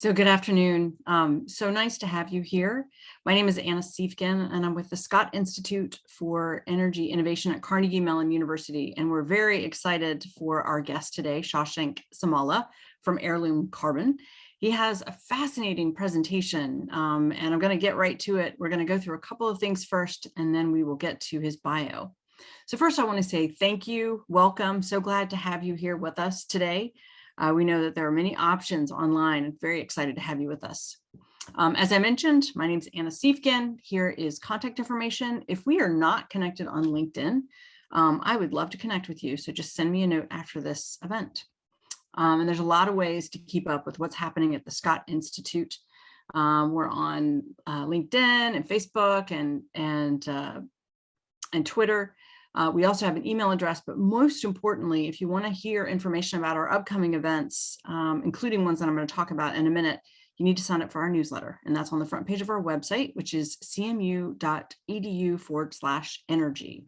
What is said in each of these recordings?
So good afternoon. So nice to have you here. My name is Anna Siefken, and I'm with the Scott Institute for Energy Innovation at Carnegie Mellon University. And we're very excited for our guest today, Shashank Samala from Heirloom Carbon. He has a fascinating presentation, and I'm going to get right to it. We're going to go through a couple of things first, and then we will get to his bio. So first, I want to say thank you, welcome. So glad to have you here with us today. We know that there are many options online. I'm very excited to have you with us. As I mentioned, my name is Anna Siefken. Here is contact information. If we are not connected on LinkedIn, I would love to connect with you. So just send me a note after this event. And there's a lot of ways to keep up with what's happening at the Scott Institute. We're on LinkedIn and Facebook and Twitter. We also have an email address, but most importantly, if you want to hear information about our upcoming events, including ones that I'm going to talk about in a minute, you need to sign up for our newsletter. And that's on the front page of our website, which is cmu.edu/energy.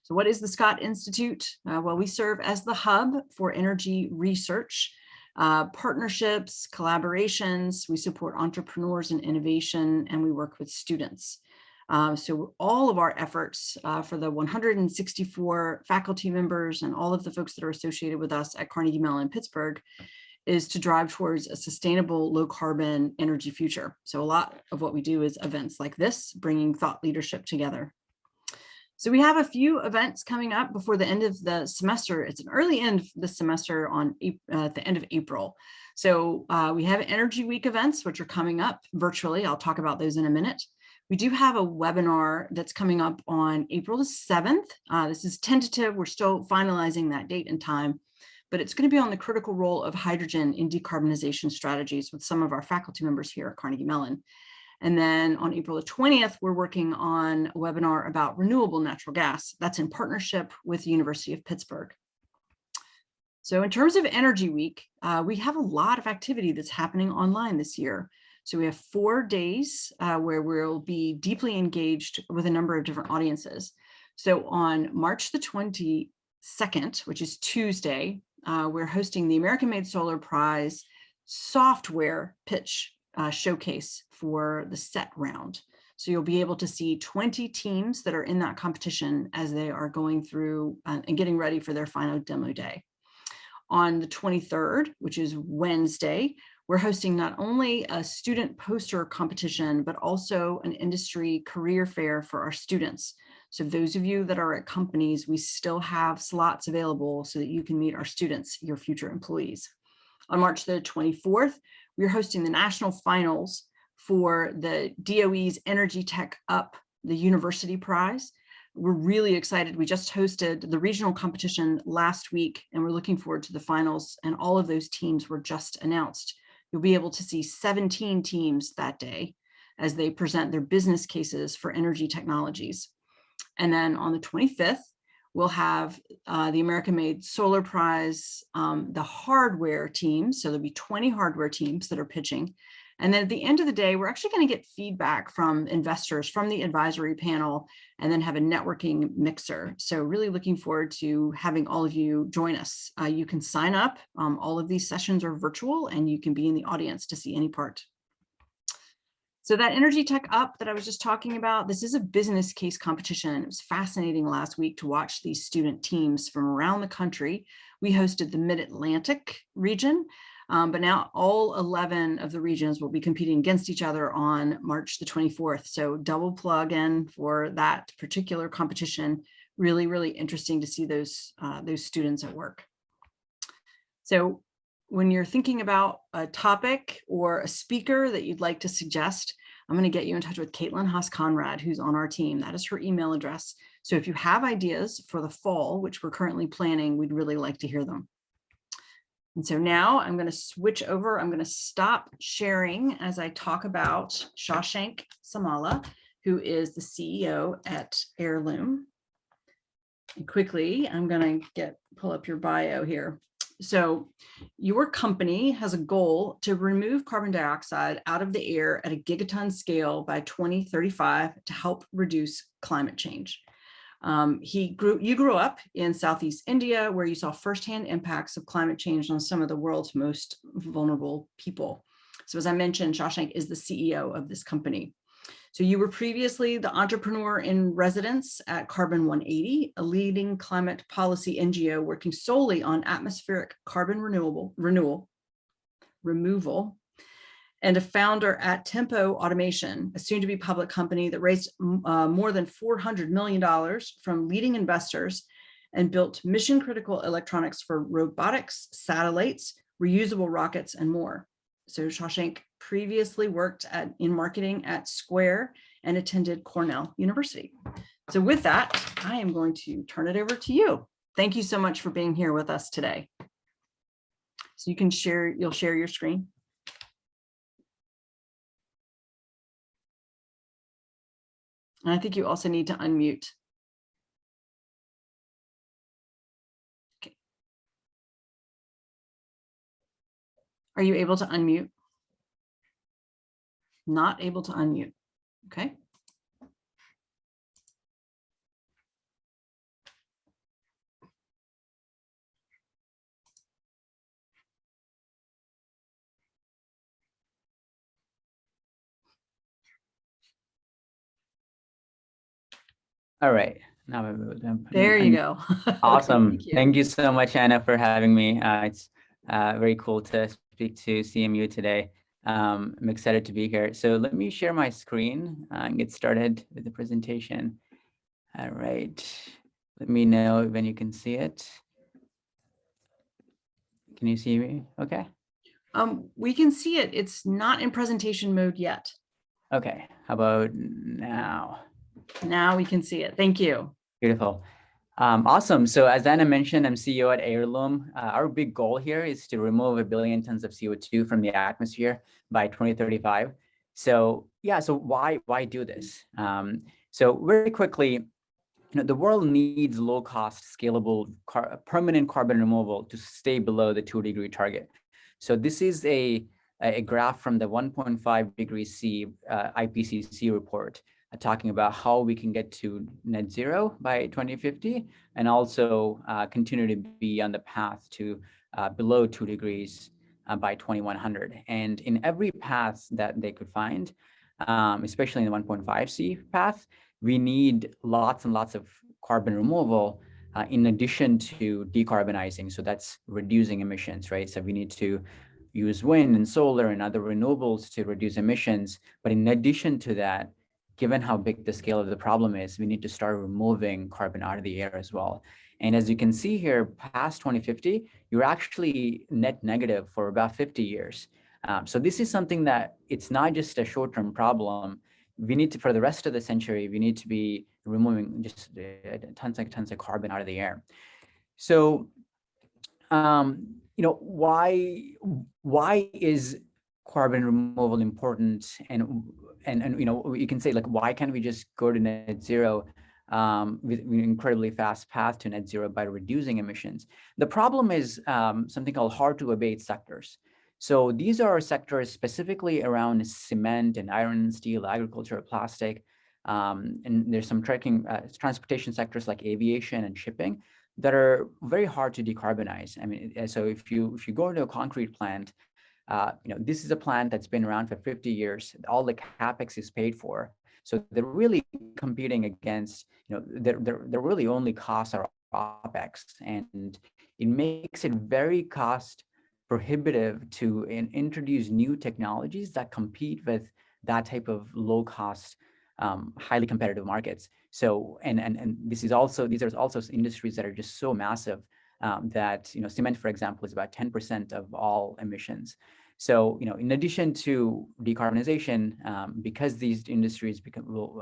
So what is the Scott Institute? Well, we serve as the hub for energy research, partnerships, collaborations. We support entrepreneurs and innovation, and we work with students. So all of our efforts for the 164 faculty members and all of the folks that are associated with us at Carnegie Mellon Pittsburgh is to drive towards a sustainable low carbon energy future. So a lot of what we do is events like this, bringing thought leadership together. So we have a few events coming up before the end of the semester. It's an early end of the semester on at the end of April. So we have Energy Week events, which are coming up virtually. I'll talk about those in a minute. We do have a webinar that's coming up on April the 7th. This is tentative. We're still finalizing that date and time, but it's going to be on the critical role of hydrogen in decarbonization strategies with some of our faculty members here at Carnegie Mellon. And then on April the 20th, we're working on a webinar about renewable natural gas. That's in partnership with the University of Pittsburgh. So in terms of Energy Week, we have a lot of activity that's happening online this year. So we have 4 days where we'll be deeply engaged with a number of different audiences. So on March the 22nd, which is Tuesday, we're hosting the American-Made Solar Prize software pitch showcase for the set round. So you'll be able to see 20 teams that are in that competition as they are going through and getting ready for their final demo day. On the 23rd, which is Wednesday, we're hosting not only a student poster competition, but also an industry career fair for our students. So those of you that are at companies, we still have slots available so that you can meet our students, your future employees. On March the 24th, we're hosting the national finals for the DOE's Energy Tech Up, the University Prize. We're really excited. We just hosted the regional competition last week, and we're looking forward to the finals, and all of those teams were just announced. You'll be able to see 17 teams that day as they present their business cases for energy technologies. And then on the 25th, we'll have the American-Made Solar Prize, the hardware teams. So there'll be 20 hardware teams that are pitching. And then at the end of the day, we're actually going to get feedback from investors from the advisory panel and then have a networking mixer. So really looking forward to having all of you join us. You can sign up. All of these sessions are virtual and you can be in the audience to see any part. So that Energy Tech Up that I was just talking about, this is a business case competition. It was fascinating last week to watch these student teams from around the country. We hosted the Mid-Atlantic region. But now all 11 of the regions will be competing against each other on March the 24th. So double plug in for that particular competition. Really, really interesting to see those students at work. So when you're thinking about a topic or a speaker that you'd like to suggest, I'm going to get you in touch with Caitlin Haas-Conrad, who's on our team. That is her email address. So if you have ideas for the fall, which we're currently planning, we'd really like to hear them. And so now I'm going to switch over. I'm going to stop sharing as I talk about Shashank Samala, who is the CEO at Heirloom. And quickly, I'm going to pull up your bio here. So your company has a goal to remove carbon dioxide out of the air at a gigaton scale by 2035 to help reduce climate change. You grew up in Southeast India, where you saw firsthand impacts of climate change on some of the world's most vulnerable people. So as I mentioned, Shashank is the CEO of this company. So you were previously the entrepreneur in residence at Carbon 180, a leading climate policy NGO working solely on atmospheric carbon removal, and a founder at Tempo Automation, a soon-to-be public company that raised more than $400 million from leading investors and built mission-critical electronics for robotics, satellites, reusable rockets, and more. So Shashank previously worked in marketing at Square and attended Cornell University. So with that, I am going to turn it over to you. Thank you so much for being here with us today. So you can share, you'll share your screen. And I think you also need to unmute. Okay. Are you able to unmute? Not able to unmute. Okay. All right. Now I'm able to there you go. Awesome. Okay, thank you so much, Anna, for having me. It's very cool to speak to CMU today. I'm excited to be here. So let me share my screen and get started with the presentation. All right. Let me know when you can see it. Can you see me? Okay. We can see it. It's not in presentation mode yet. Okay. How about now? Now we can see it. Thank you. Beautiful. Awesome. So as Anna mentioned, I'm CEO at Heirloom. Our big goal here is to remove 1 billion tons of CO2 from the atmosphere by 2035. So yeah, so why do this? So very quickly, the world needs low-cost, scalable, permanent carbon removal to stay below the 2-degree target. So this is a graph from the 1.5 degrees C IPCC report talking about how we can get to net zero by 2050 and also continue to be on the path to below 2 degrees by 2100. And in every path that they could find, especially in the 1.5 C path, we need lots and lots of carbon removal in addition to decarbonizing. So that's reducing emissions, right? So we need to use wind and solar and other renewables to reduce emissions. But in addition to that, given how big the scale of the problem is, we need to start removing carbon out of the air as well. And as you can see here, past 2050, you're actually net negative for about 50 years. So this is something that it's not just a short-term problem. We need to, for the rest of the century, we need to be removing just tons of carbon out of the air. So, why is carbon removal important? And you can say, like, why can't we just go to net zero with an incredibly fast path to net zero by reducing emissions? The problem is something called hard to abate sectors. So these are sectors specifically around cement and iron and steel, agriculture, plastic, and there's some transportation sectors like aviation and shipping that are very hard to decarbonize. I mean, so if you go into a concrete plant, this is a plant that's been around for 50 years. All the capex is paid for. So they're really competing against, they're really only costs are OpEx, and it makes it very cost prohibitive to introduce new technologies that compete with that type of low cost, highly competitive markets. So, and these are also industries that are just so massive that, cement, for example, is about 10% of all emissions. So, in addition to decarbonization, because these industries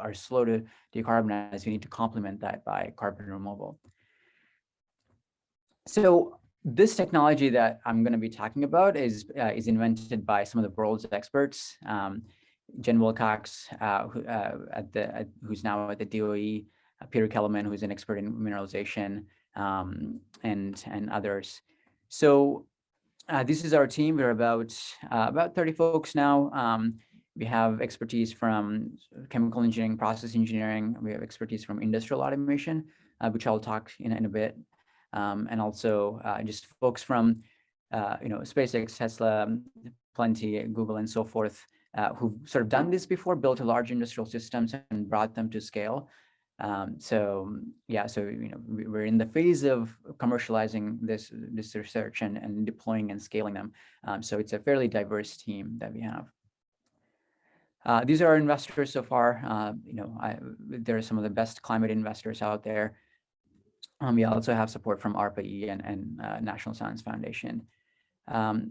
are slow to decarbonize, we need to complement that by carbon removal. So this technology that I'm going to be talking about is invented by some of the world's experts. Jen Wilcox, who's now at the DOE, Peter Kellerman, who's an expert in mineralization, and others. So this is our team. We're about 30 folks now. We have expertise from chemical engineering, process engineering. We have expertise from industrial automation, which I'll talk in a bit. And also just folks from SpaceX, Tesla, plenty, Google and so forth, who've sort of done this before, built a large industrial systems and brought them to scale. So we're in the phase of commercializing this research and deploying and scaling them. So it's a fairly diverse team that we have. These are our investors so far. They're some of the best climate investors out there. We also have support from ARPA-E and National Science Foundation.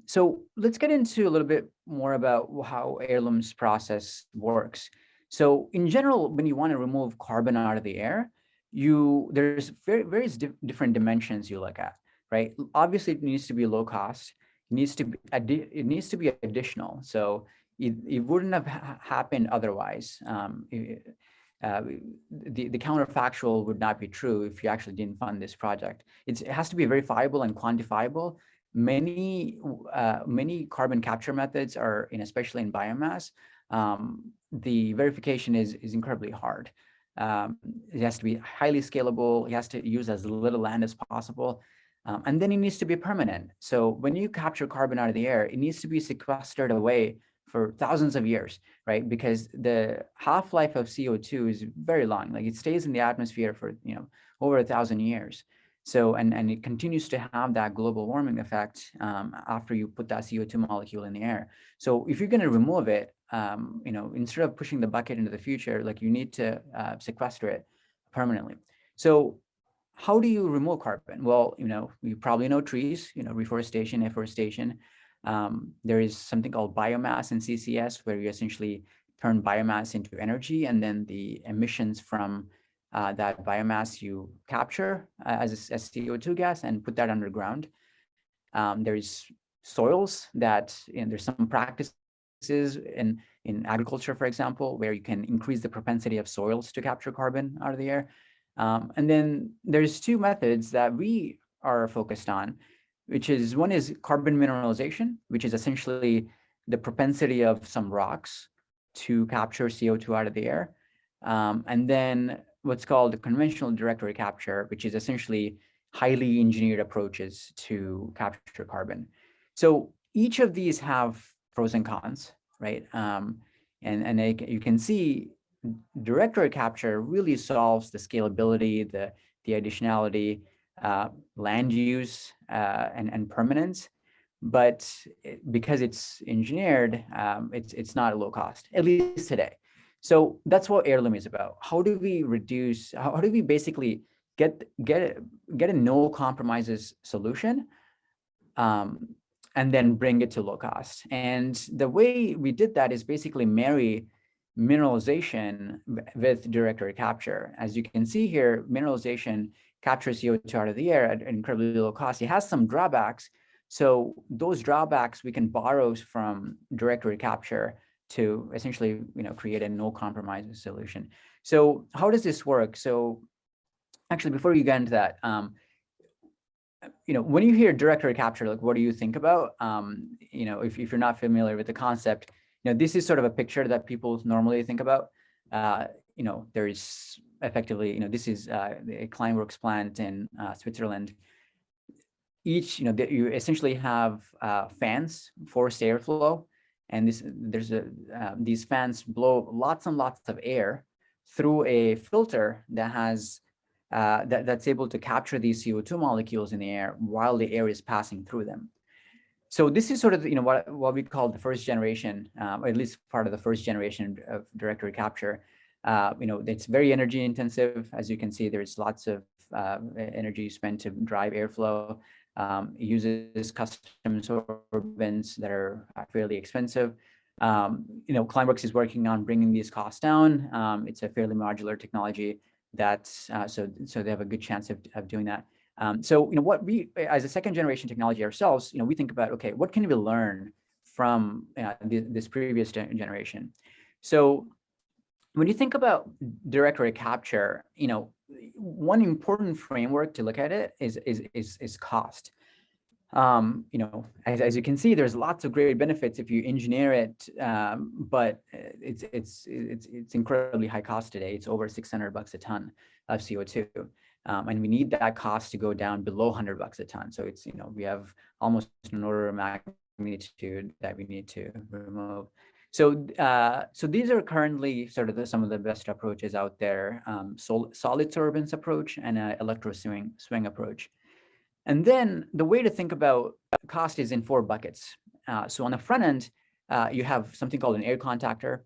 So let's get into a little bit more about how Heirloom's process works. So in general, when you want to remove carbon out of the air, there's various different dimensions you look at, right? Obviously, it needs to be low cost. It needs to be additional. So it wouldn't have happened otherwise. The counterfactual would not be true if you actually didn't fund this project. It has to be very viable and quantifiable. Many carbon capture methods are, especially in biomass, the verification is incredibly hard. It has to be highly scalable. It has to use as little land as possible. And then it needs to be permanent. So when you capture carbon out of the air, it needs to be sequestered away for thousands of years, right? Because the half-life of CO2 is very long. Like it stays in the atmosphere for over 1,000 years. So and it continues to have that global warming effect after you put that CO2 molecule in the air. So if you're going to remove it, instead of pushing the bucket into the future, like you need to sequester it permanently. So how do you remove carbon? Well, you probably know trees, reforestation, afforestation. There is something called biomass and CCS, where you essentially turn biomass into energy, and then the emissions from that biomass you capture as CO2 gas and put that underground. There's soils that, there's some practices in agriculture, for example, where you can increase the propensity of soils to capture carbon out of the air. And then there's two methods that we are focused on, which is one is carbon mineralization, which is essentially the propensity of some rocks to capture CO2 out of the air. And then what's called the conventional direct air capture, which is essentially highly engineered approaches to capture carbon. So each of these have pros and cons, right? You can see direct air capture really solves the scalability, the additionality, land use, and permanence. But because it's engineered, it's not low cost, at least today. So that's what Heirloom is about. How do we reduce? How do we basically get a no compromises solution, and then bring it to low cost? And the way we did that is basically marry mineralization with direct air capture. As you can see here, mineralization captures CO2 out of the air at incredibly low cost. It has some drawbacks. So those drawbacks we can borrow from direct air capture to essentially, create a no compromises solution. So how does this work? So actually, before you get into that, when you hear direct air capture, like what do you think about? If you're not familiar with the concept, this is sort of a picture that people normally think about. There's effectively, this is a Kleinworks plant in Switzerland. You essentially have fans, forced airflow, and these fans blow lots and lots of air through a filter that has that's able to capture these CO2 molecules in the air while the air is passing through them. So this is sort of what we call the first generation, or at least part of the first generation of direct air capture. It's very energy intensive. As you can see, there's lots of energy spent to drive airflow. It uses custom sorbents that are fairly expensive. Kleinworks is working on bringing these costs down. It's a fairly modular technology that's so they have a good chance of doing that. What we, as a second generation technology ourselves, we think about, okay, what can we learn from this previous generation? So when you think about direct air capture, one important framework to look at it is cost. As you can see, there's lots of great benefits if you engineer it, but it's incredibly high cost today. It's over $600 a ton of CO2, and we need that cost to go down below $100 a ton. So it's we have almost an order of magnitude that we need to remove. So, so these are currently sort of some of the best approaches out there: solid sorbents approach and electro swing approach. And then the way to think about cost is in 4 buckets. So on the front end, you have something called an air contactor.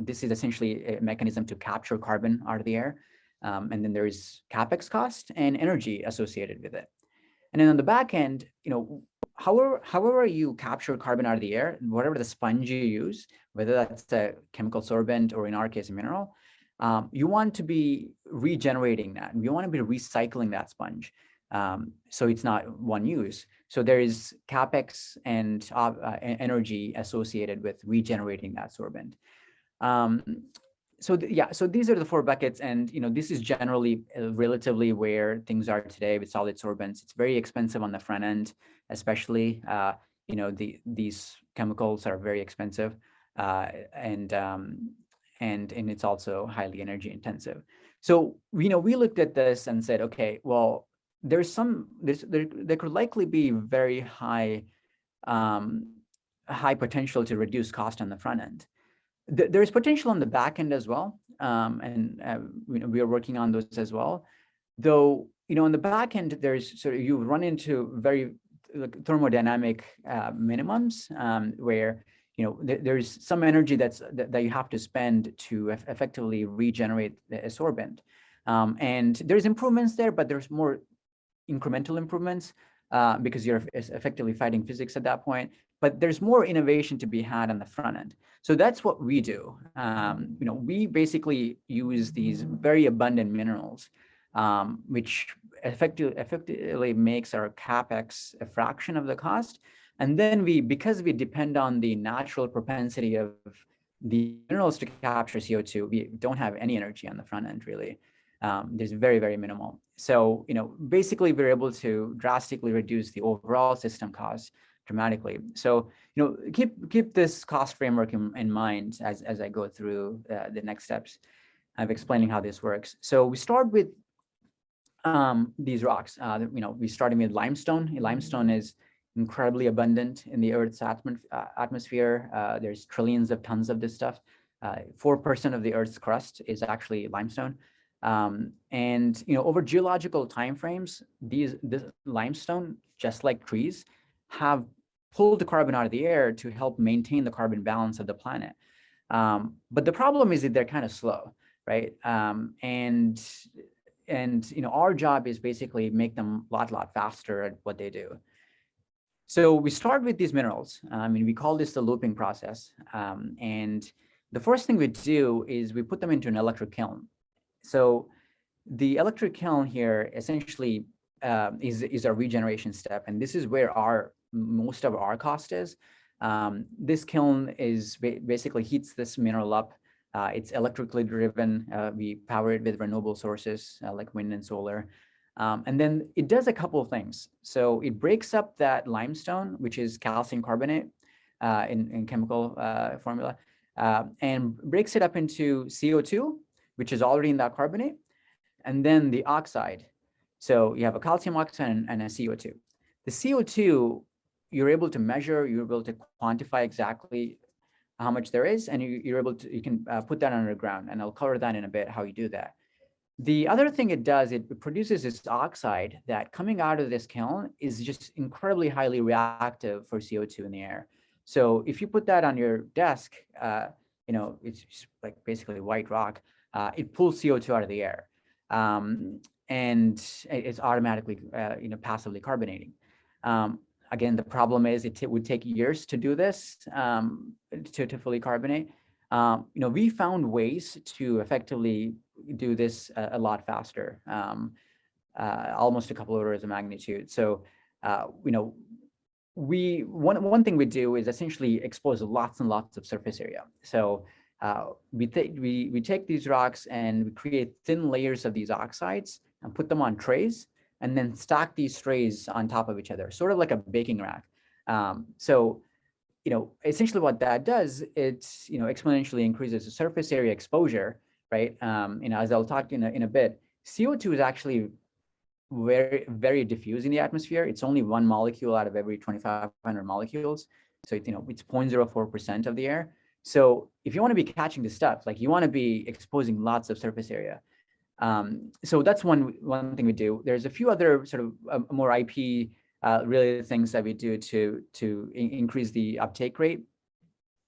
This is essentially a mechanism to capture carbon out of the air. And then there's CapEx cost and energy associated with it. And then on the back end, however you capture carbon out of the air, whatever the sponge you use, whether that's a chemical sorbent or in our case, a mineral, you want to be regenerating that. You want to be recycling that sponge. So it's not one use. So there is CapEx and energy associated with regenerating that sorbent. So these are the 4 buckets, and this is generally relatively where things are today with solid sorbents. It's very expensive on the front end, especially. These chemicals are very expensive, and it's also highly energy intensive. So we looked at this and said, okay, well, there could likely be very high potential to reduce cost on the front end. There's potential on the back end as well, and we are working on those as well. Though on the back end, there's you run into very thermodynamic minimums where there's some energy that you have to spend to effectively regenerate the sorbent, and there's improvements there, but there's more incremental improvements because you're effectively fighting physics at that point. But there's more innovation to be had on the front end. So that's what we do. We basically use these very abundant minerals, which effectively makes our CapEx a fraction of the cost. And then because we depend on the natural propensity of the minerals to capture CO2, we don't have any energy on the front end, really. There's very, very minimal. So, basically we're able to drastically reduce the overall system cost dramatically. So, keep this cost framework in mind as I go through the next steps of explaining how this works. So we start with these rocks. We started with limestone. Limestone is incredibly abundant in the Earth's atmosphere. There's trillions of tons of this stuff. 4% of the Earth's crust is actually limestone. And over geological timeframes, this limestone, just like trees, have pulled the carbon out of the air to help maintain the carbon balance of the planet. But the problem is that they're kind of slow, right? And our job is basically make them a lot faster at what they do. So we start with these minerals. We call this the looping process. And the first thing we do is we put them into an electric kiln. So the electric kiln here essentially is our regeneration step, and this is where most of our cost is. This kiln is basically heats this mineral up. It's electrically driven. We power it with renewable sources like wind and solar. And then it does a couple of things. So it breaks up that limestone, which is calcium carbonate in chemical formula, and breaks it up into CO2, which is already in that carbonate, and then the oxide. So you have a calcium oxide and a CO2. The CO2, you're able to measure, you're able to quantify exactly how much there is, and you can put that underground, and I'll cover that in a bit, how you do that. The other thing it does, it produces this oxide that coming out of this kiln is just incredibly highly reactive for CO2 in the air. So if you put that on your desk, it's just like basically white rock. It pulls CO2 out of the air, and it's automatically, passively carbonating. Again, the problem is it would take years to do this, to fully carbonate. We found ways to effectively do this a lot faster, almost a couple of orders of magnitude. So, one thing we do is essentially expose lots and lots of surface area. So we take these rocks and we create thin layers of these oxides and put them on trays, and then stack these trays on top of each other, sort of like a baking rack. So essentially what that does, it's exponentially increases the surface area exposure, right? As I'll talk in a bit, CO2 is actually very diffuse in the atmosphere. It's only one molecule out of every 2,500 molecules. So it's 0.04% of the air. So if you want to be catching the stuff, like you want to be exposing lots of surface area. So that's one thing we do. There's a few other sort of more IP related things that we do to increase the uptake rate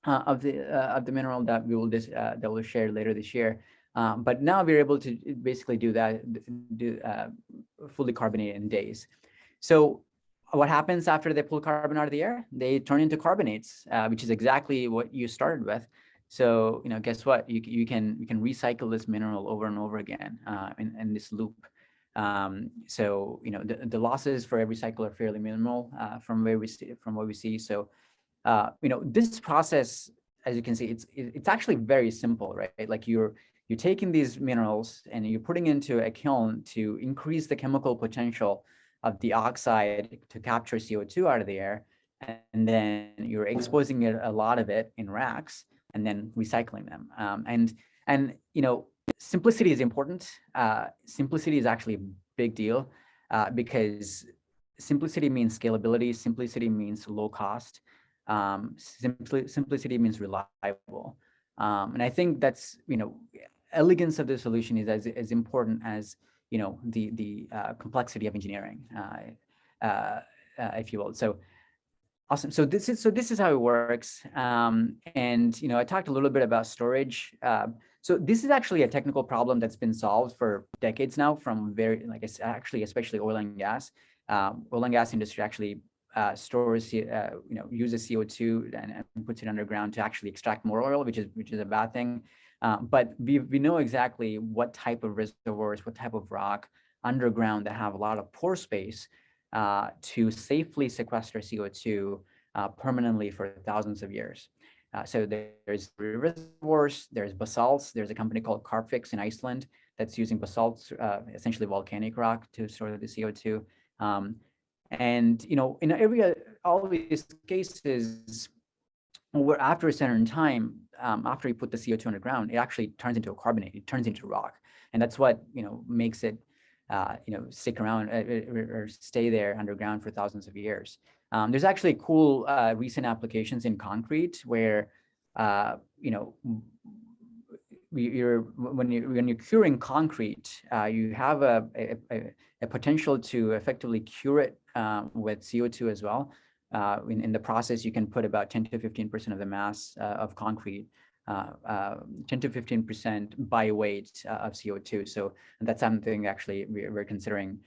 of the mineral that we'll share later this year. But now we're able to basically do that, fully carbonate in days. So what happens after they pull carbon out of the air? They turn into carbonates, which is exactly what you started with. So guess what? You can recycle this mineral over and over again in this loop. So the losses for every cycle are fairly minimal from what we see. So this process, as you can see, it's actually very simple, right? Like you're taking these minerals and you're putting into a kiln to increase the chemical potential of the oxide to capture CO2 out of the air, and then you're exposing a lot of it in racks and then recycling them. And simplicity is important. Simplicity is actually a big deal because simplicity means scalability. Simplicity means low cost. Simplicity means reliable. And I think that's, elegance of the solution is as important as, the complexity of engineering, if you will. So awesome. So this is how it works. And, I talked a little bit about storage. So this is actually a technical problem that's been solved for decades now from especially oil and gas. Oil and gas industry actually stores, uses CO2 and puts it underground to actually extract more oil, which is a bad thing. But we know exactly what type of reservoirs, what type of rock underground that have a lot of pore space to safely sequester CO2 permanently for thousands of years. So there's reservoirs, there's basalts. There's a company called Carbfix in Iceland that's using basalts, essentially volcanic rock, to store the CO2. And in all of these cases, where after a certain time, after you put the CO2 underground, it actually turns into a carbonate. It turns into rock, and that's what makes it stick around or stay there underground for thousands of years. There's actually cool recent applications in concrete where when you're curing concrete, you have a potential to effectively cure it with CO2 as well. In the process, you can put about 10 to 15% of the mass of concrete, 10 to 15% by weight of CO2. So that's something actually we're considering.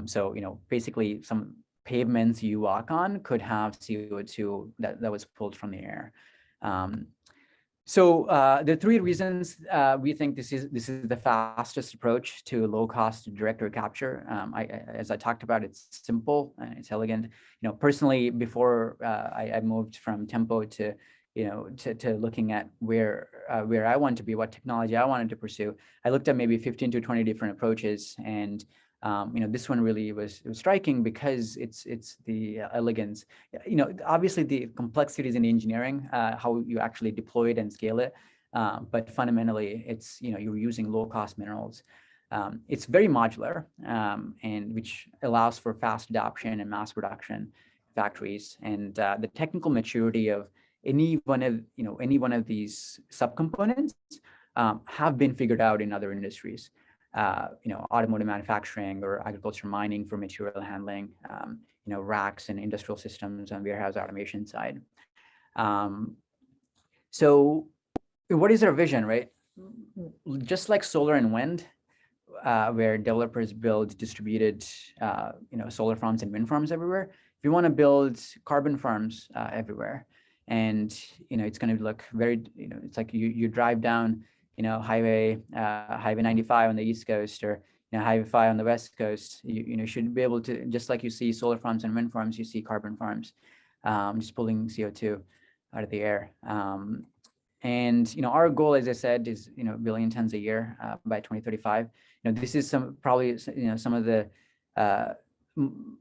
So basically some pavements you walk on could have CO2 that was pulled from the air. So the three reasons we think this is the fastest approach to low cost direct air capture. As I talked about, it's simple and it's elegant. Personally, before I moved from Tempo to looking at where I want to be, what technology I wanted to pursue, I looked at maybe 15 to 20 different approaches, and this one really was striking because it's the elegance. Obviously the complexities in engineering, how you actually deploy it and scale it, but fundamentally it's you're using low cost minerals. It's very modular, and which allows for fast adoption and mass production factories, and the technical maturity of any one of these subcomponents have been figured out in other industries. Automotive manufacturing or agriculture mining for material handling, racks and industrial systems on warehouse automation side. So what is our vision, right? Just like solar and wind, where developers build distributed, solar farms and wind farms everywhere, we want to build carbon farms everywhere. And, it's going to look very, it's like you drive down Highway 95 on the East Coast, or Highway 5 on the West Coast. You should be able to, just like you see solar farms and wind farms, you see carbon farms, just pulling CO2 out of the air. And our goal, as I said, is 1 billion tons a year by 2035. This is probably some of the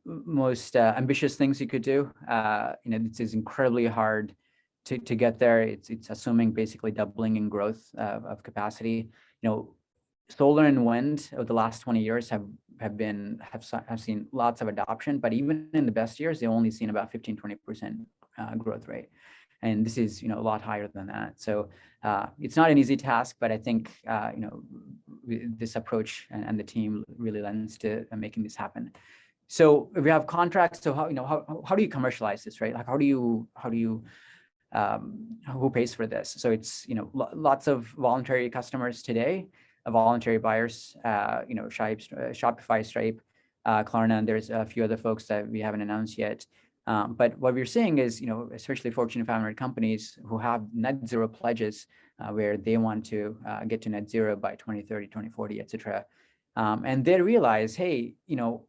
most ambitious things you could do. This is incredibly hard to get there. It's assuming basically doubling in growth of capacity. solar and wind over the last 20 years have seen lots of adoption, but even in the best years, they've only seen about 15-20% growth rate. And this is, a lot higher than that. So it's not an easy task, but I think, this approach and the team really lends to making this happen. So if we have contracts, so how do you commercialize this, right? Like, how do you who pays for this? So it's, lots of voluntary customers today, voluntary buyers, Shopify, Stripe, Klarna, and there's a few other folks that we haven't announced yet. But what we're seeing is, especially Fortune 500 companies who have net zero pledges, where they want to get to net zero by 2030, 2040, et cetera. And they realize, hey,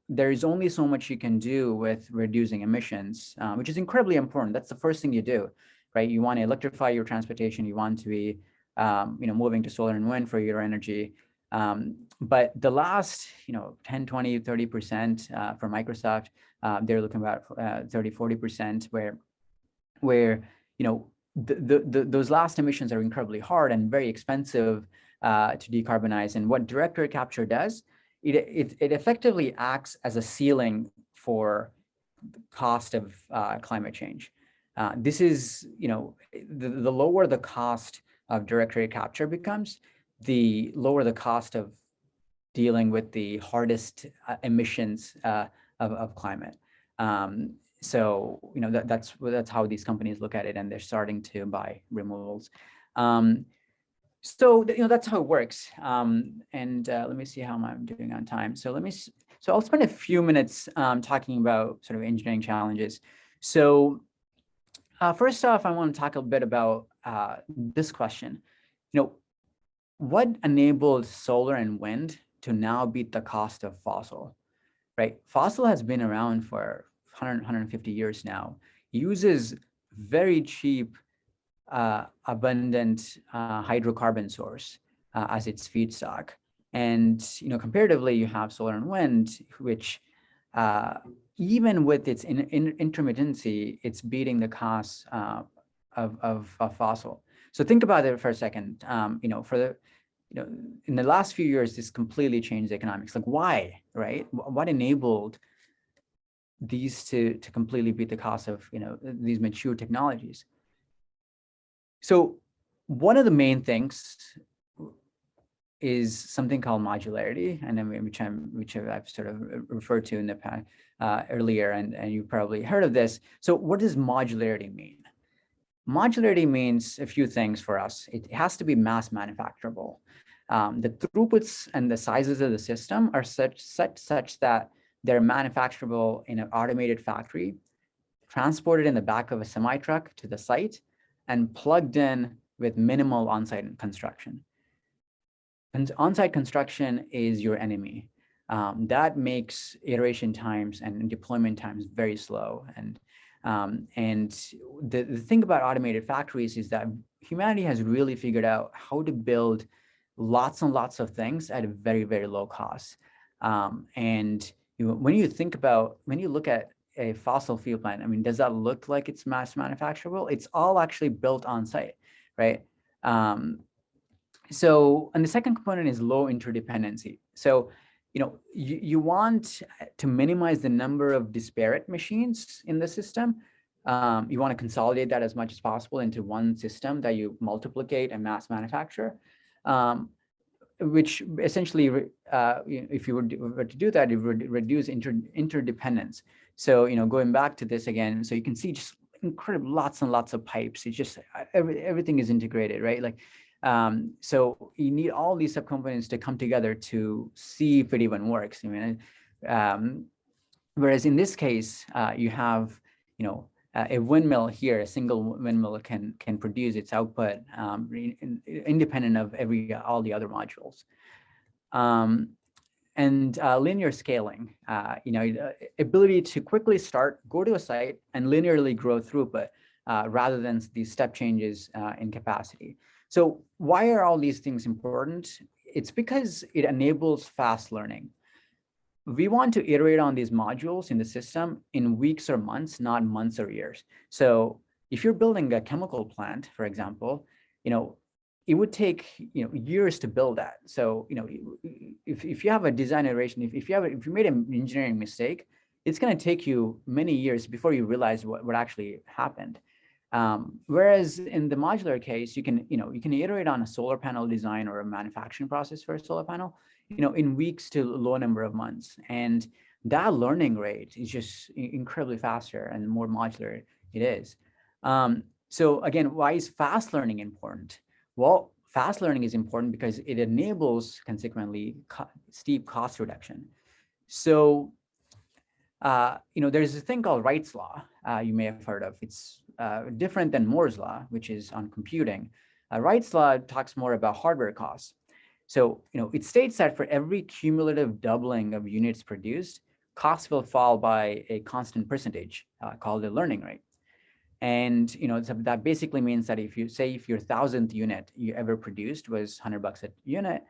there is only so much you can do with reducing emissions, which is incredibly important. That's the first thing you do, right? You want to electrify your transportation. You want to be, moving to solar and wind for your energy. But the last, 10, 20, 30% for Microsoft, they're looking about 30, 40%, where those last emissions are incredibly hard and very expensive to decarbonize. And what direct air capture does, it effectively acts as a ceiling for the cost of climate change. This is, the lower the cost of direct air capture becomes, the lower the cost of dealing with the hardest emissions of climate. So, that's how these companies look at it, and they're starting to buy removals. So, that's how it works. And let me see how I'm doing on time. So I'll spend a few minutes talking about sort of engineering challenges. So first off, I want to talk a bit about this question. What enabled solar and wind to now beat the cost of fossil, right? Fossil has been around for 150 years now. It uses very cheap, abundant hydrocarbon source as its feedstock. And, comparatively, you have solar and wind, which even with its intermittency, it's beating the costs of fossil. So think about it for a second. In the last few years, this completely changed the economics. Like, why, right? What enabled these to completely beat the cost of these mature technologies? So one of the main things is something called modularity, and then which I've sort of referred to in the past earlier, and you probably heard of this. So what does modularity mean? Modularity means a few things for us. It has to be mass manufacturable. The throughputs and the sizes of the system are such that they're manufacturable in an automated factory, transported in the back of a semi-truck to the site, and plugged in with minimal on-site construction. And on-site construction is your enemy. That makes iteration times and deployment times very slow. And the thing about automated factories is that humanity has really figured out how to build lots and lots of things at a very, very low cost. And when you look at a fossil fuel plant, I mean, does that look like it's mass manufacturable? It's all actually built on site, right? So, and the second component is low interdependency. So, you want to minimize the number of disparate machines in the system. You want to consolidate that as much as possible into one system that you multiplicate and mass manufacture, which essentially, if you were to do that, it would reduce interdependence. So, going back to this again, so you can see just incredible lots and lots of pipes. It's just everything is integrated, right? Like, so you need all these subcomponents to come together to see if it even works. I mean, whereas in this case, you have, a windmill here, a single windmill can produce its output independent of all the other modules. And linear scaling, ability to quickly go to a site and linearly grow throughput rather than these step changes in capacity. So why are all these things important? It's because it enables fast learning. We want to iterate on these modules in the system in weeks or months, not months or years. So if you're building a chemical plant, for example, it would take years to build that. So if you have a design iteration, if you made an engineering mistake, it's going to take you many years before you realize what actually happened. Whereas in the modular case, you can iterate on a solar panel design or a manufacturing process for a solar panel, in weeks to a low number of months, and that learning rate is just incredibly faster and more modular it is. So again, why is fast learning important? Well, fast learning is important because it enables consequently steep cost reduction. So, there's a thing called Wright's law. You may have heard of. It's different than Moore's law, which is on computing. Wright's law talks more about hardware costs. So, it states that for every cumulative doubling of units produced, costs will fall by a constant percentage called the learning rate. And that basically means that if your 1,000th unit you ever produced was $100 a unit,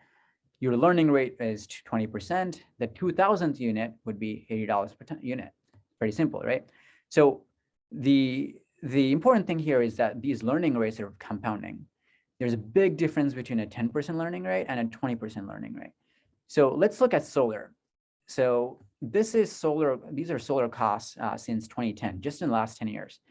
your learning rate is 20%. The 2,000th unit would be $80 per unit. Very simple, right? So the important thing here is that these learning rates are compounding. There's a big difference between a 10% learning rate and a 20% learning rate. So let's look at solar. So this is solar. These are solar costs since 2010, just in the last 10 years.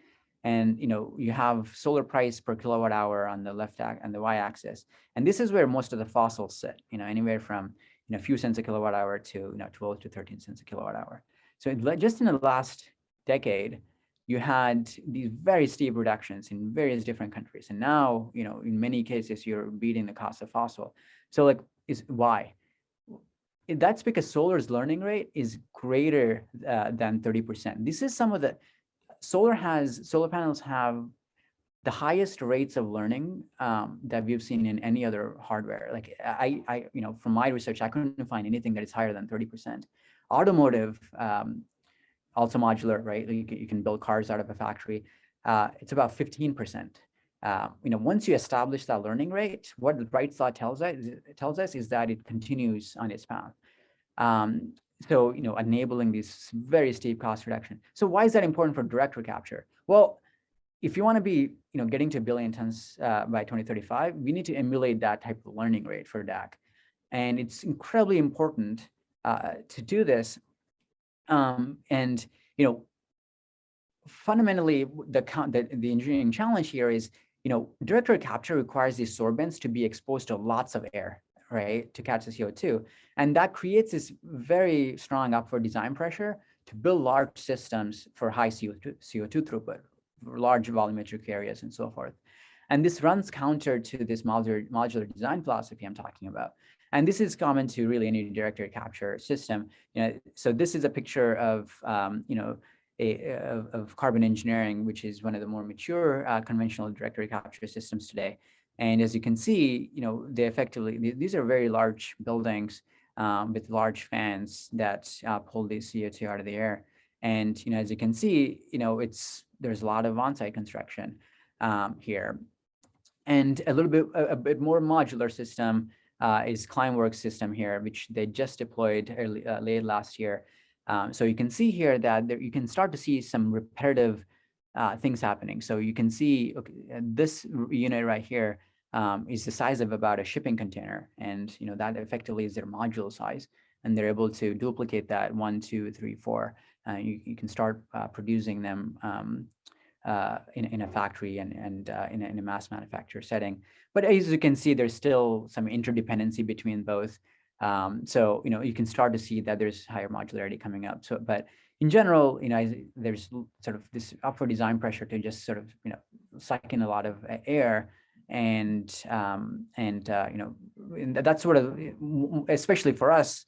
And you have solar price per kilowatt hour on the left and the y-axis, and this is where most of the fossils sit. Anywhere from a few cents a kilowatt hour to 12 to 13 cents a kilowatt hour. So just in the last decade, you had these very steep reductions in various different countries, and now in many cases you're beating the cost of fossil. So why? That's because solar's learning rate is greater than 30%. This is some of the solar panels have the highest rates of learning that we've seen in any other hardware. Like from my research, I couldn't find anything that is higher than 30%. Automotive, also modular, right? You can build cars out of a factory. It's about 15%. Once you establish that learning rate, what Wright's law tells us is that it continues on its path. So, enabling these very steep cost reduction. So why is that important for direct recapture? Well, if you want to be, getting to 1 billion tons by 2035, we need to emulate that type of learning rate for DAC. And it's incredibly important to do this. And, fundamentally, the engineering challenge here is, direct recapture requires these sorbents to be exposed to lots of air, right, to catch the CO2. And that creates this very strong upward design pressure to build large systems for high CO2 throughput, for large volumetric areas and so forth. And this runs counter to this modular design philosophy I'm talking about. And this is common to really any direct air capture system. So this is a picture of, of carbon engineering, which is one of the more mature conventional direct air capture systems today. And as you can see, they effectively, these are very large buildings with large fans that pull the CO2 out of the air. And, as you can see, there's a lot of on-site construction here. And a bit more modular system is Climeworks system here, which they just deployed late last year. So you can see here that you can start to see some repetitive things happening. So you can see this unit right here is the size of about a shipping container, and that effectively is their module size, and they're able to duplicate that 1, 2, 3, 4. You can start producing them in a factory and in a mass manufacture setting. But as you can see, there's still some interdependency between both. So you can start to see that there's higher modularity coming up. So, but in general, there's sort of this upward design pressure to just sort of suck in a lot of air. And that's sort of, especially for us,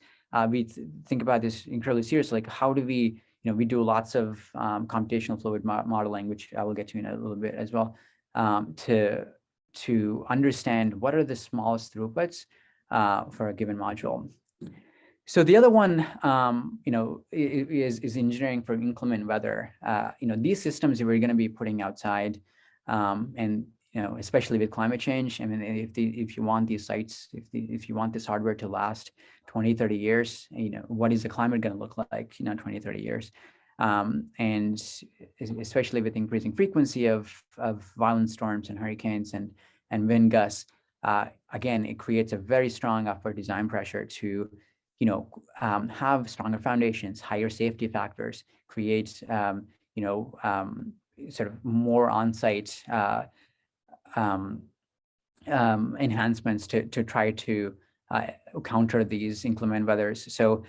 we think about this incredibly seriously. Like, how do we, we do lots of computational fluid modeling, which I will get to in a little bit as well, to understand what are the smallest throughputs for a given module. So the other one, is engineering for inclement weather. These systems we're going to be putting outside, and especially with climate change. I mean, if you want these sites, if you want this hardware to last 20, 30 years, what is the climate going to look like, 20, 30 years? And especially with increasing frequency of violent storms and hurricanes and wind gusts, again, it creates a very strong upward design pressure to, have stronger foundations, higher safety factors, creates, sort of more on-site enhancements to try to counter these inclement weathers. So,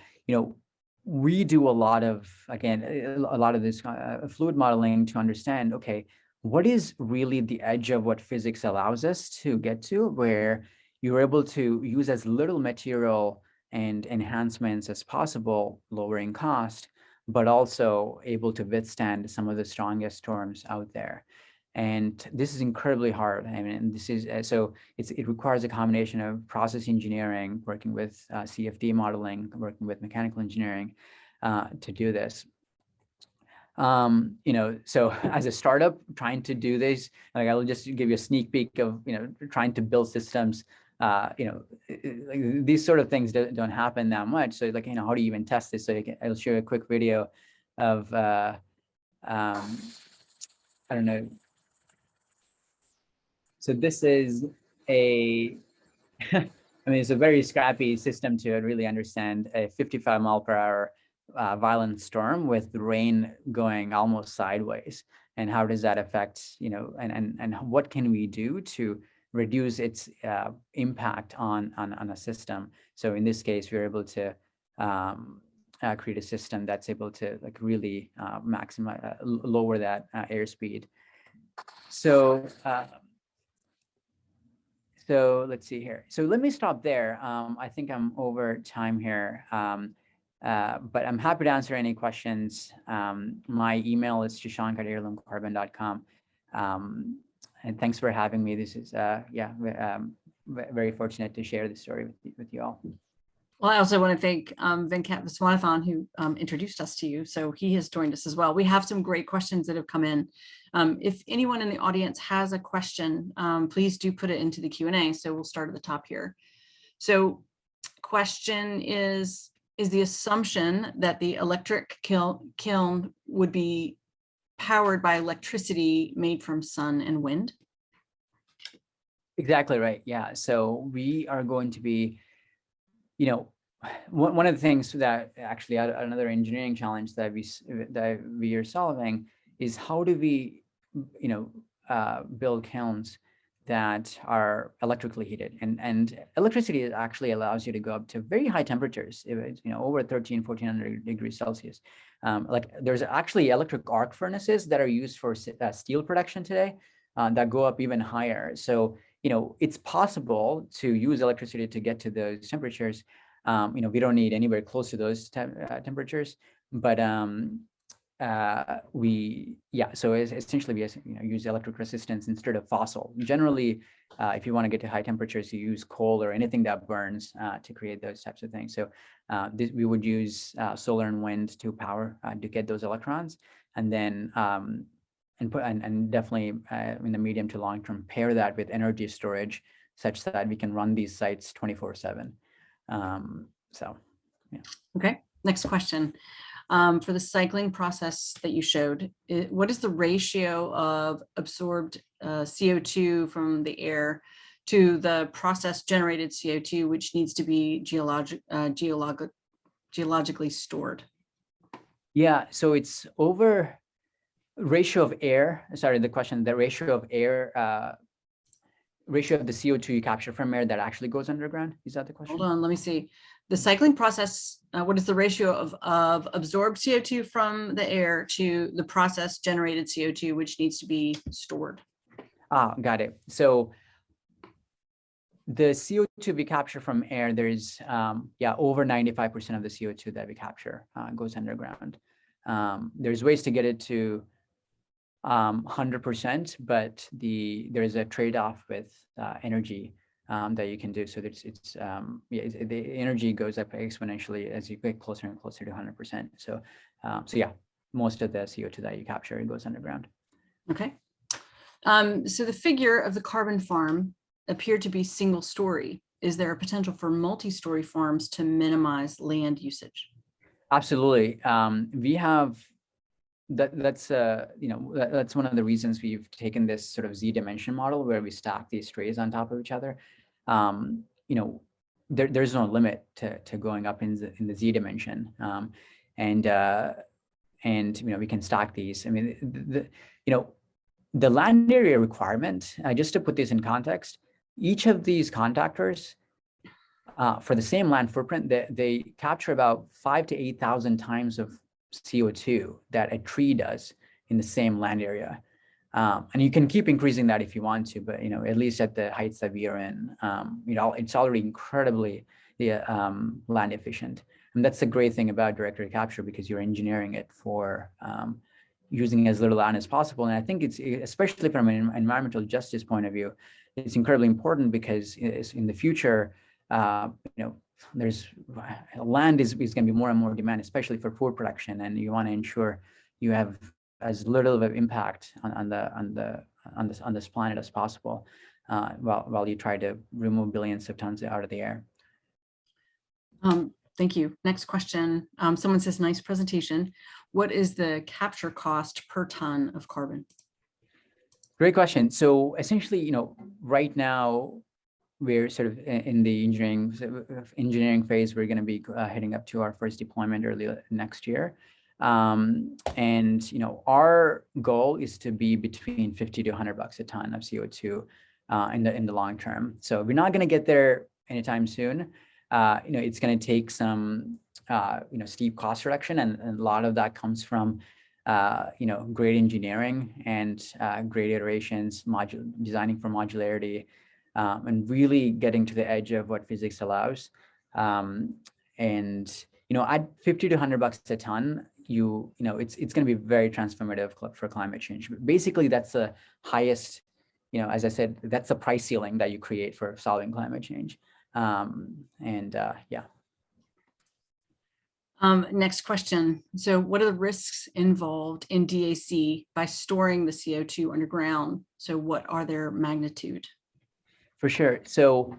we do a lot of this fluid modeling to understand, okay, what is really the edge of what physics allows us to get to, where you're able to use as little material and enhancements as possible, lowering cost, but also able to withstand some of the strongest storms out there. And this is incredibly hard. I mean, this is so it requires a combination of process engineering, working with CFD modeling, working with mechanical engineering to do this. So as a startup trying to do this, like I'll just give you a sneak peek of, trying to build systems, like these sort of things don't happen that much. So like, how do you even test this? So I'll show you a quick video of, I don't know. So this is I mean, it's a very scrappy system to really understand a 55 mile per hour violent storm with rain going almost sideways. And how does that affect, and what can we do to reduce its impact on a system? So in this case, we're able to create a system that's able to like really maximize, lower that airspeed. So, so let's see here. So let me stop there. I think I'm over time here, but I'm happy to answer any questions. My email is shashank@heirloomcarbon.com. And thanks for having me. This is, very fortunate to share this story with you all. Well, I also want to thank Venkat Viswanathan, who introduced us to you. So he has joined us as well. We have some great questions that have come in. If anyone in the audience has a question, please do put it into the Q&A. So we'll start at the top here. So question is the assumption that the electric kiln would be powered by electricity made from sun and wind? Exactly right. Yeah. So we are going to be, one of the things that actually another engineering challenge that we are solving is how do we, build kilns that are electrically heated, and electricity actually allows you to go up to very high temperatures, over 1400 degrees Celsius. Like there's actually electric arc furnaces that are used for steel production today that go up even higher. So, it's possible to use electricity to get to those temperatures. We don't need anywhere close to those temperatures, but so essentially we use electric resistance instead of fossil. Generally, if you want to get to high temperatures, you use coal or anything that burns to create those types of things. So we would use solar and wind to power to get those electrons, and then and definitely in the medium to long term, pair that with energy storage such that we can run these sites 24/7. So, yeah. Okay, next question. For the cycling process that you showed, what is the ratio of absorbed CO2 from the air to the process generated CO2, which needs to be geologically stored? Yeah, so it's over ratio of air. Sorry, the ratio of air, ratio of the CO2 you capture from air that actually goes underground. Is that the question? Hold on, let me see. The cycling process, what is the ratio of absorbed CO2 from the air to the process generated CO2, which needs to be stored? Ah, got it. So the CO2 we capture from air, there's over 95% of the CO2 that we capture goes underground. There's ways to get it to 100%, but there's a trade-off with energy that you can do. So the energy goes up exponentially as you get closer and closer to 100%. So most of the CO2 that you capture goes underground. Okay. So the figure of the carbon farm appeared to be single story. Is there a potential for multi-story farms to minimize land usage? Absolutely. We have that's one of the reasons we've taken this sort of Z dimension model where we stack these trays on top of each other. you know, there's no limit to going up in the Z dimension. And you know, we can stack these. I mean, you know, the land area requirement, just to put this in context, each of these contactors for the same land footprint, they capture about 5,000 to 8,000 times of CO2 that a tree does in the same land area. And you can keep increasing that if you want to, but, you know, at least at the heights that we are in, you know, it's already incredibly land efficient. And that's the great thing about direct air capture, because you're engineering it for using as little land as possible. And I think it's, especially from an environmental justice point of view, it's incredibly important, because in the future, you know, there's land is going to be more and more demand, especially for food production, and you want to ensure you have as little of an impact on this planet as possible, while you try to remove billions of tons out of the air. Thank you. Next question. Someone says, nice presentation. What is the capture cost per ton of carbon? Great question. So essentially, you know, right now we're sort of in the engineering phase. We're going to be heading up to our first deployment early next year. And, you know, our goal is to be between 50 to 100 bucks a ton of CO2 in the long term. So we're not going to get there anytime soon. You know, it's going to take some, you know, steep cost reduction, and a lot of that comes from, you know, great engineering and great iterations, designing for modularity, and really getting to the edge of what physics allows. And, you know, at 50 to 100 bucks a ton, you know, it's going to be very transformative for climate change. Basically, that's the highest, you know, as I said, that's the price ceiling that you create for solving climate change. Yeah. Next question. So what are the risks involved in DAC by storing the CO2 underground? So what are their magnitude? For sure. So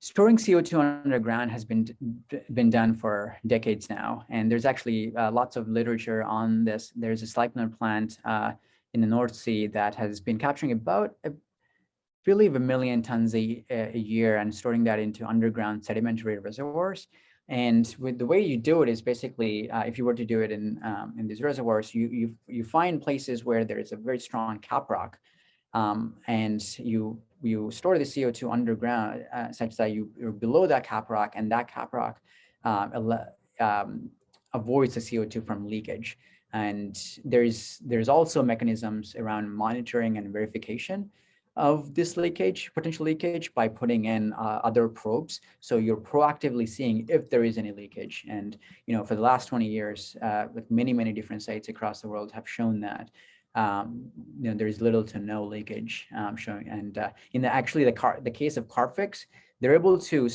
storing CO2 underground has been done for decades now, and there's actually lots of literature on this. There's a Sleipner plant in the North Sea that has been capturing about, I believe, 1 million tons a year and storing that into underground sedimentary reservoirs. And with the way you do it is basically, if you were to do it in these reservoirs, you find places where there is a very strong cap rock, and you store the CO2 underground such that you're below that cap rock, and that cap rock avoids the CO2 from leakage. And there's also mechanisms around monitoring and verification of this leakage, potential leakage, by putting in other probes. So you're proactively seeing if there is any leakage. And, you know, for the last 20 years, with many different sites across the world have shown that, you know, there's little to no leakage showing. And in the case of Carbfix, they're able to,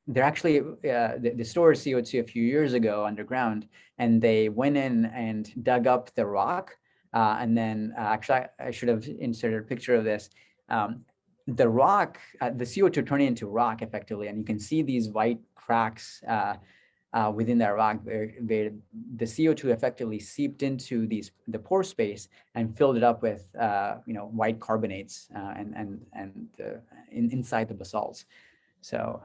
they're actually, they stored CO2 a few years ago underground, and they went in and dug up the rock. And then actually, I should have inserted a picture of this. The rock, the CO2 turned into rock effectively, and you can see these white cracks within that rock where the CO2 effectively seeped into the pore space and filled it up with you know, white carbonates inside the basalts. So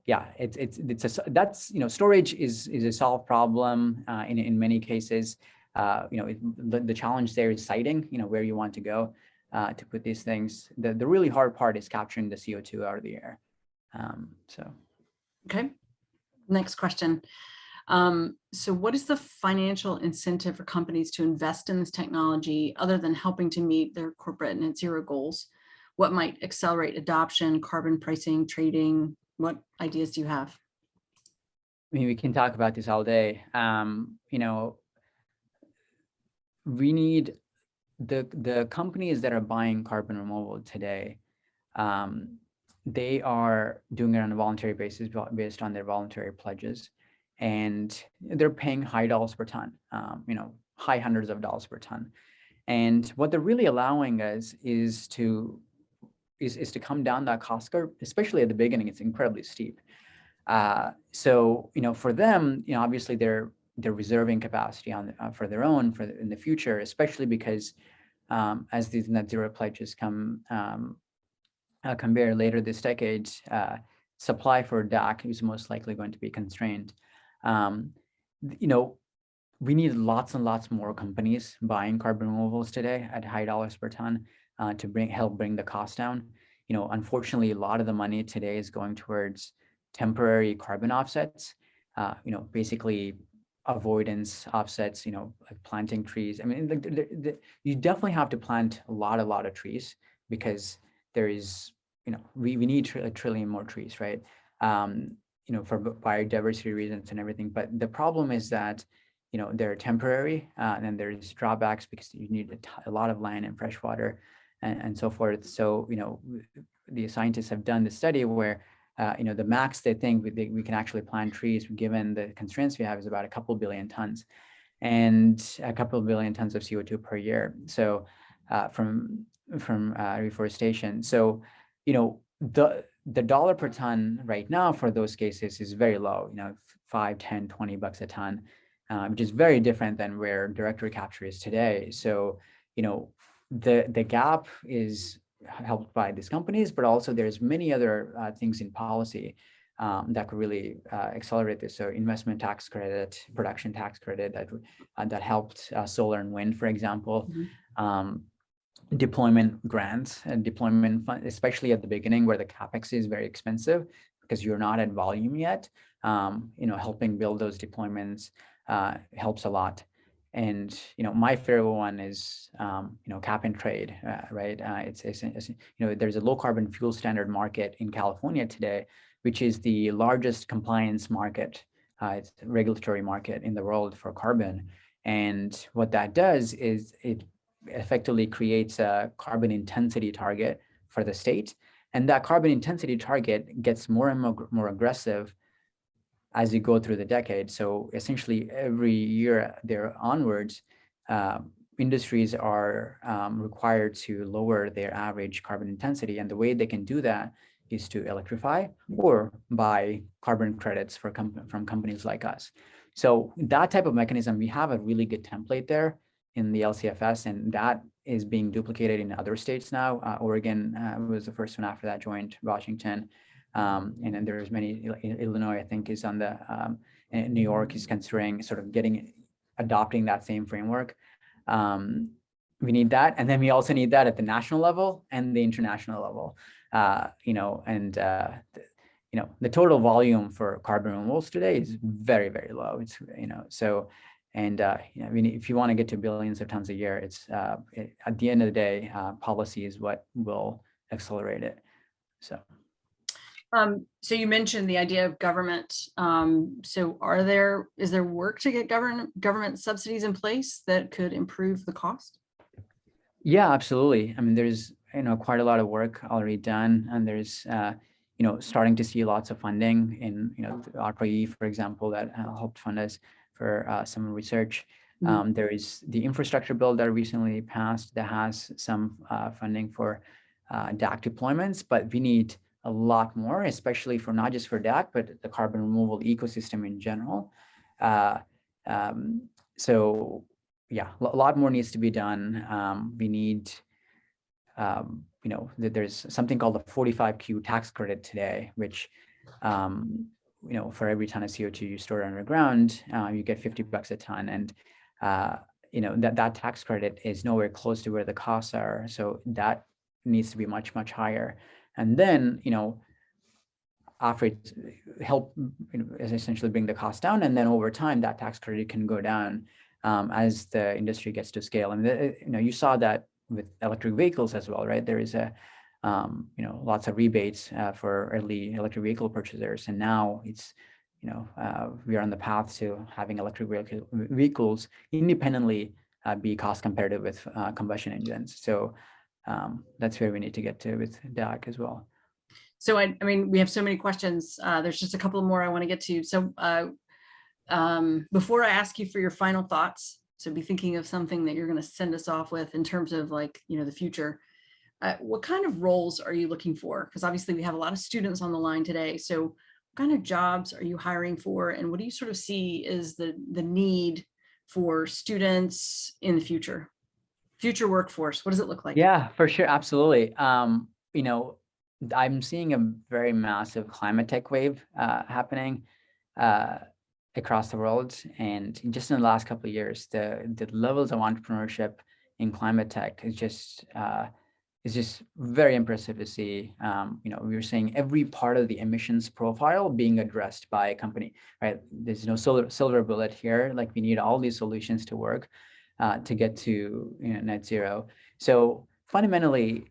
yeah, that's, you know, storage is a solved problem in many cases. You know, the challenge there is siting, you know, where you want to go to put these things. The really hard part is capturing the CO2 out of the air. Okay, next question. So what is the financial incentive for companies to invest in this technology other than helping to meet their corporate net zero goals? What might accelerate adoption, carbon pricing, trading? What ideas do you have? I mean, we can talk about this all day. You know, we need the companies that are buying carbon removal today. They are doing it on a voluntary basis based on their voluntary pledges, and they're paying high dollars per ton, you know, high hundreds of dollars per ton. And what they're really allowing us is to come down that cost curve, especially at the beginning. It's incredibly steep. So, you know, for them, you know, obviously they're reserving capacity for their own in the future, especially because as these net zero pledges come compare later this decade, supply for DAC is most likely going to be constrained. You know, we need lots and lots more companies buying carbon removals today at high dollars per ton to help bring the cost down. You know, unfortunately, a lot of the money today is going towards temporary carbon offsets. You know, basically avoidance offsets. You know, like planting trees. I mean, you definitely have to plant a lot of trees because there is, you know, we need a trillion more trees, right? You know, for biodiversity reasons and everything. But the problem is that, you know, they're temporary, and then there's drawbacks because you need a lot of land and fresh water and so forth. So, you know, the scientists have done this study where, you know, the max they think we can actually plant trees given the constraints we have is about a couple billion tons and a couple of billion tons of CO2 per year. So from reforestation. So, you know, the dollar per ton right now for those cases is very low, you know, 5, 10, 20 bucks a ton. Which is very different than where direct recapture is today. So, you know, the gap is helped by these companies, but also there's many other things in policy that could really accelerate this. So investment tax credit, production tax credit that helped solar and wind, for example. Deployment grants and deployment fund, especially at the beginning where the capex is very expensive because you're not at volume yet. You know, helping build those deployments helps a lot. And, you know, my favorite one is, you know, cap and trade, right? It's, you know, there's a low carbon fuel standard market in California today, which is the largest compliance market, it's a regulatory market in the world for carbon. And what that does is it effectively creates a carbon intensity target for the state. And that carbon intensity target gets more and more aggressive as you go through the decade. So essentially every year there onwards, industries are required to lower their average carbon intensity. And the way they can do that is to electrify or buy carbon credits from companies like us. So that type of mechanism, we have a really good template there in the LCFS, and that is being duplicated in other states now. Oregon was the first one after that, joined Washington. And then there's many, Illinois, I think, is on the, and New York is considering sort of adopting that same framework. We need that. And then we also need that at the national level and the international level, you know, and, you know, the total volume for carbon removals today is very, very low. It's, you know, so, and, you know, I mean, if you want to get to billions of tons a year, it's, at the end of the day, policy is what will accelerate it. So. So you mentioned the idea of government. So is there work to get government subsidies in place that could improve the cost? Yeah, absolutely. I mean, there's, you know, quite a lot of work already done, and there's, you know, starting to see lots of funding in, you know, ARPA-E, for example, that helped fund us for some research. There is the infrastructure bill that recently passed that has some funding for DAC deployments, but we need a lot more, especially for not just for DAC, but the carbon removal ecosystem in general. So yeah, a lot more needs to be done. We need, you know, there's something called the 45Q tax credit today, which, you know, for every ton of CO2 you store underground, you get 50 bucks a ton. And, you know, that tax credit is nowhere close to where the costs are. So that needs to be much, much higher. And then, you know, after it help, you know, essentially bring the cost down, and then over time that tax credit can go down as the industry gets to scale. I mean, you know, you saw that with electric vehicles as well, right? There is a, you know, lots of rebates for early electric vehicle purchasers, and now it's, you know, we are on the path to having electric vehicles independently be cost competitive with combustion engines. So that's where we need to get to with DAC as well. So I mean, we have so many questions. There's just a couple more I want to get to. So before I ask you for your final thoughts, so be thinking of something that you're going to send us off with in terms of, like, you know, the future. What kind of roles are you looking for? Because obviously we have a lot of students on the line today. So what kind of jobs are you hiring for? And what do you sort of see is the need for students in the future workforce? What does it look like? Yeah, for sure. Absolutely. You know, I'm seeing a very massive climate tech wave happening across the world. And just in the last couple of years, the levels of entrepreneurship in climate tech is just very impressive to see. We're seeing every part of the emissions profile being addressed by a company, right? There's no silver bullet here. Like, we need all these solutions to work to get to net zero. So fundamentally,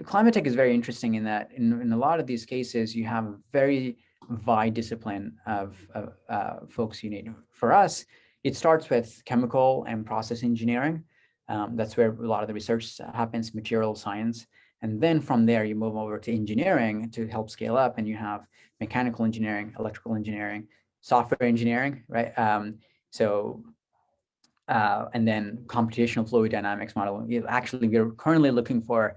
climate tech is very interesting in that in a lot of these cases, you have a very wide discipline of folks you need. For us, it starts with chemical and process engineering. That's where a lot of the research happens, material science. And then from there, you move over to engineering to help scale up, and you have mechanical engineering, electrical engineering, software engineering, right? And then computational fluid dynamics modeling. Actually, we're currently looking for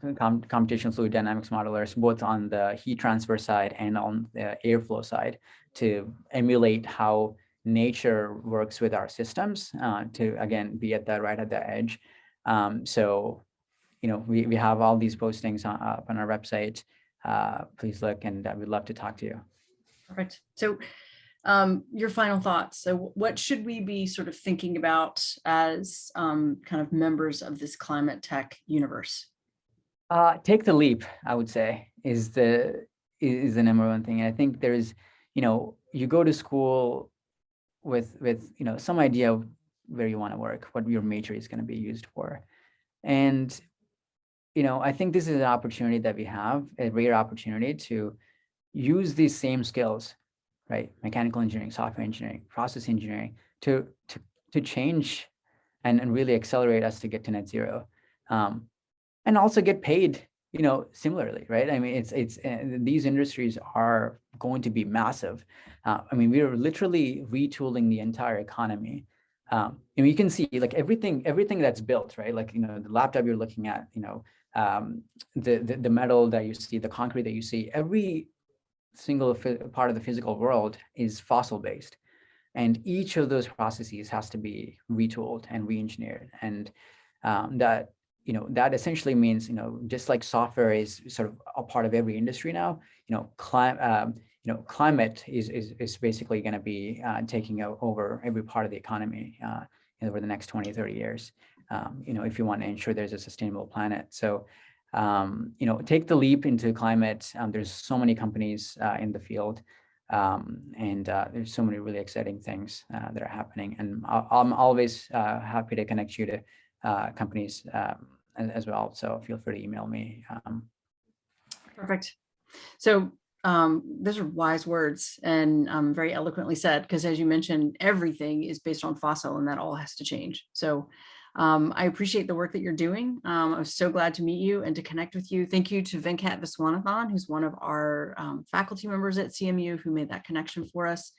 computational fluid dynamics modelers, both on the heat transfer side and on the airflow side, to emulate how nature works with our systems, to again be right at the edge. We have all these postings up on our website. Please look, and we'd love to talk to you. Perfect. So your final thoughts. So what should we be sort of thinking about as kind of members of this climate tech universe? Take the leap, I would say, is the number one thing. And I think there's, you go to school with some idea of where you want to work, what your major is going to be used for. And, I think this is an opportunity that we have, a rare opportunity to use these same skills, right? Mechanical engineering, software engineering, process engineering, to change and really accelerate us to get to net zero. And also get paid, similarly, right? I mean, it's these industries are going to be massive. We're literally retooling the entire economy. And you can see, like, everything that's built, right? Like, the laptop you're looking at, the metal that you see, the concrete that you see, every single part of the physical world is fossil based, and each of those processes has to be retooled and re-engineered. And that essentially means, just like software is sort of a part of every industry now, climate is basically going to be taking over every part of the economy over the next 20, 30 years, if you want to ensure there's a sustainable planet. So, take the leap into climate. There's so many companies in the field, and there's so many really exciting things that are happening. And I'm always happy to connect you to companies as well. So feel free to email me. Perfect. So those are wise words, and very eloquently said, because as you mentioned, everything is based on fossil, and that all has to change. So I appreciate the work that you're doing. I was so glad to meet you and to connect with you. Thank you to Venkat Viswanathan, who's one of our faculty members at CMU, who made that connection for us,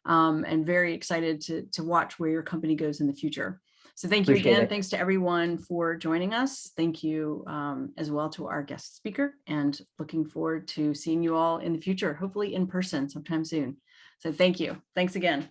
and very excited to watch where your company goes in the future. So thank you again. Thanks to everyone for joining us. Thank you as well to our guest speaker, and looking forward to seeing you all in the future, hopefully in person sometime soon. So thank you. Thanks again.